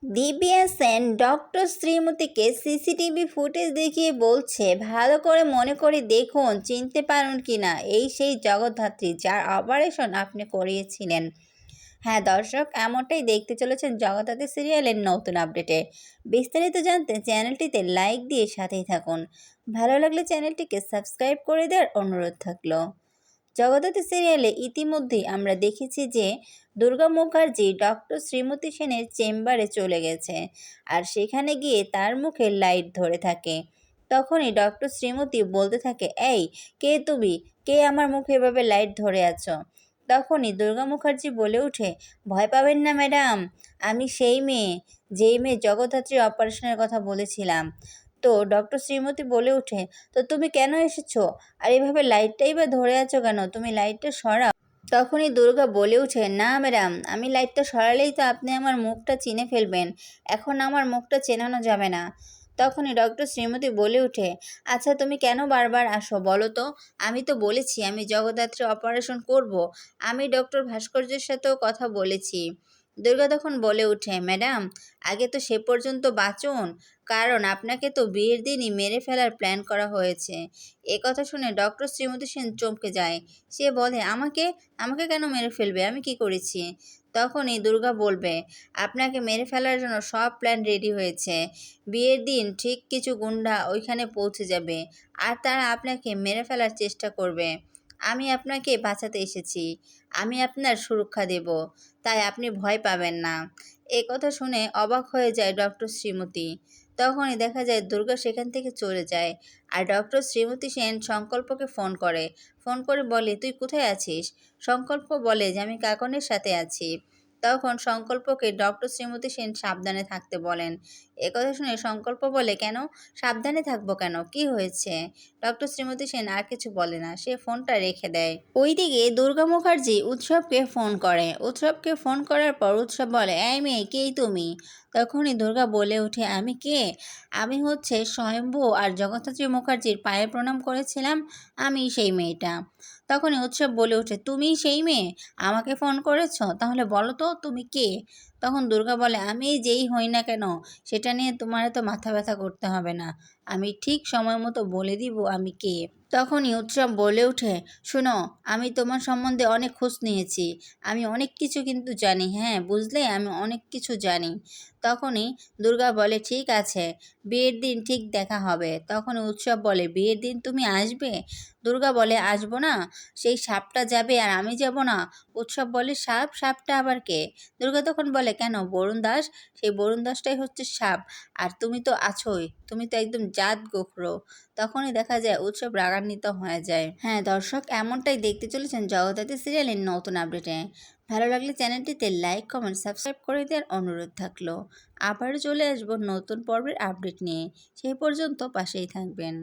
Divya Sen doctor শ্রীমতীকে CCTV footage দেখিয়ে বলছে, ভালো করে মনে করে দেখুন, চিনতে পারুন কিনা এই সেই জগদ্ধাত্রী যার অপারেশন আপনি করিয়েছিলেন। হ্যাঁ দর্শক, এমনটাই দেখতে চলেছেন জগদ্ধাত্রী সিরিয়ালের নতুন আপডেটে। বিস্তারিত জানতে চ্যানেলটিতে লাইক দিয়ে সাথেই থাকুন। ভালো লাগলে চ্যানেলটিকে সাবস্ক্রাইব করে দেওয়ার অনুরোধ থাকলো। জগদ্ধাত্রী সিরিয়ালে ইতিমধ্যেই আমরা দেখেছি যে দুর্গা মুখার্জি ডক্টর শ্রীমতী সেনের চেম্বারে চলে গেছে, আর সেখানে গিয়ে তার মুখে লাইট ধরে থাকে। তখনই ডক্টর শ্রীমতী বলতে থাকে, এই কে তুমি, কে আমার মুখে এভাবে লাইট ধরে আছো? তখনই দুর্গা মুখার্জি বলে ওঠে, ভয় পাবেন না ম্যাডাম, আমি সেই মেয়ে, যেই মেয়ে জগদ্ধাত্রীর অপারেশনের কথা বলেছিলাম। তো ডক্টর শ্রীমতী বলে ওঠে, তো তুমি কেন এসেছো, আর এভাবে লাইটটাই বা ধরে আছো কেন, তুমি লাইটটা সরাও। তখনই দুর্গা বলে ওঠে, না ম্যাডাম, আমি লাইটটা সরালেই তো আপনি আমার মুখটা চিনে ফেলবেন, এখন আমার মুখটা চেনানো যাবে না। তখনই ডক্টর শ্রীমতী বলে ওঠে, আচ্ছা তুমি কেন বারবার আসো বলো তো, আমি তো বলেছি আমি জগদ্ধাত্রী অপারেশন করব, আমি ডক্টর ভাস্কর্যের সাথেও কথা বলেছি। দুর্গা তখন বলে ওঠে, ম্যাডাম আগে তো সে পর্যন্ত বাঁচুন, কারণ আপনাকে তো বিয়ের দিনই মেরে ফেলার প্ল্যান করা হয়েছে। এ কথা শুনে ডক্টর শ্রীমতী সেন চমকে যায়। সে বলে, আমাকে আমাকে কেন মেরে ফেলবে, আমি কি করেছি? তখনই দুর্গা বলবে, আপনাকে মেরে ফেলার জন্য সব প্ল্যান রেডি হয়েছে। বিয়ের দিন ঠিক কিছু গুন্ডা ওইখানে পৌঁছে যাবে, আর তারা আপনাকে মেরে ফেলার চেষ্টা করবে। আমি আপনাকে বাঁচাতে এসেছি, আমি আপনার সুরক্ষা দেব, তাই আপনি ভয় পাবেন না। এ কথা শুনে অবাক হয়ে যায় ডক্টর শ্রীমতী। তখনই দেখা যায় দুর্গা সেখান থেকে চলে যায়, আর ডক্টর শ্রীমতী সেন সংকল্পকে ফোন করে বলে, তুই কোথায় আছিস? সংকল্প বলে যে আমি কাকনের সাথে আছি। তখন সংকল্পকে ডক্টর শ্রীমতী সেন সাবধানে থাকতে বলেন। একথা শুনে সংকল্প বলে, কেন সাবধানে থাকবো কেন, কি হয়েছে? ডক্টর শ্রীমতী সেন আর কিছু বলে না, সে ফোনটা রেখে দেয়। ওইদিকে দুর্গা মুখার্জি উৎসবকে ফোন করার পর উৎসব বলে, এই মেয়ে কে তুমি? তখনই দুর্গা বলে ওঠে, আমি কে? আমি হচ্ছে স্বয়ম্ভু আর জগদ্ধাত্রী মুখার্জির পায়ে প্রণাম করেছিলাম, আমি সেই মেয়েটা। তখনই উৎসব বলে ওঠে, তুমি সেই মেয়ে, আমাকে ফোন করেছ, তাহলে বলো তো তুমি কে? তখন দুর্গা বলে, আমি যেই হই না কেন সেটা নিয়ে তোমার এত মাথা ব্যথা করতে হবে না, আমি ঠিক সময় মতো বলে দিব আমি কে। তখনই উৎসব বলে ওঠে, শোনো, আমি তোমার সম্বন্ধে অনেক খোঁজ নিয়েছি, আমি অনেক কিছু কিন্তু জানি, হ্যাঁ বুঝলে, আমি অনেক কিছু জানি। তখনই দুর্গা বলে, ঠিক আছে, বিয়ের দিন ঠিক দেখা হবে। তখনই উৎসব বলে, বিয়ের দিন তুমি আসবে? দুর্গা বলে, আসবো না, সেই সাপটা যাবে আর আমি যাব না। উৎসব বলে, সাপটা আবার কে? দুর্গা তখন বলে, কেন বরুণ দাস, সেই বরুণ দাসটাই হচ্ছে সাপ, আর তুমি তো আছোই, তুমি তো একদম জাত গোখরো। তখনই দেখা যায় উৎসব রাগান্বিত হয়ে যায়। হ্যাঁ দর্শক, এমনটাই দেখতে চলেছেন জগদ্ধাত্রী সিরিয়ালের নতুন আপডেটে। ভালো লাগলে চ্যানেলটিতে লাইক কমেন্ট সাবস্ক্রাইব করে দেওয়ার অনুরোধ থাকলো। আবারও চলে আসবো নতুন পর্বের আপডেট নিয়ে, সেই পর্যন্ত পাশেই থাকবেন।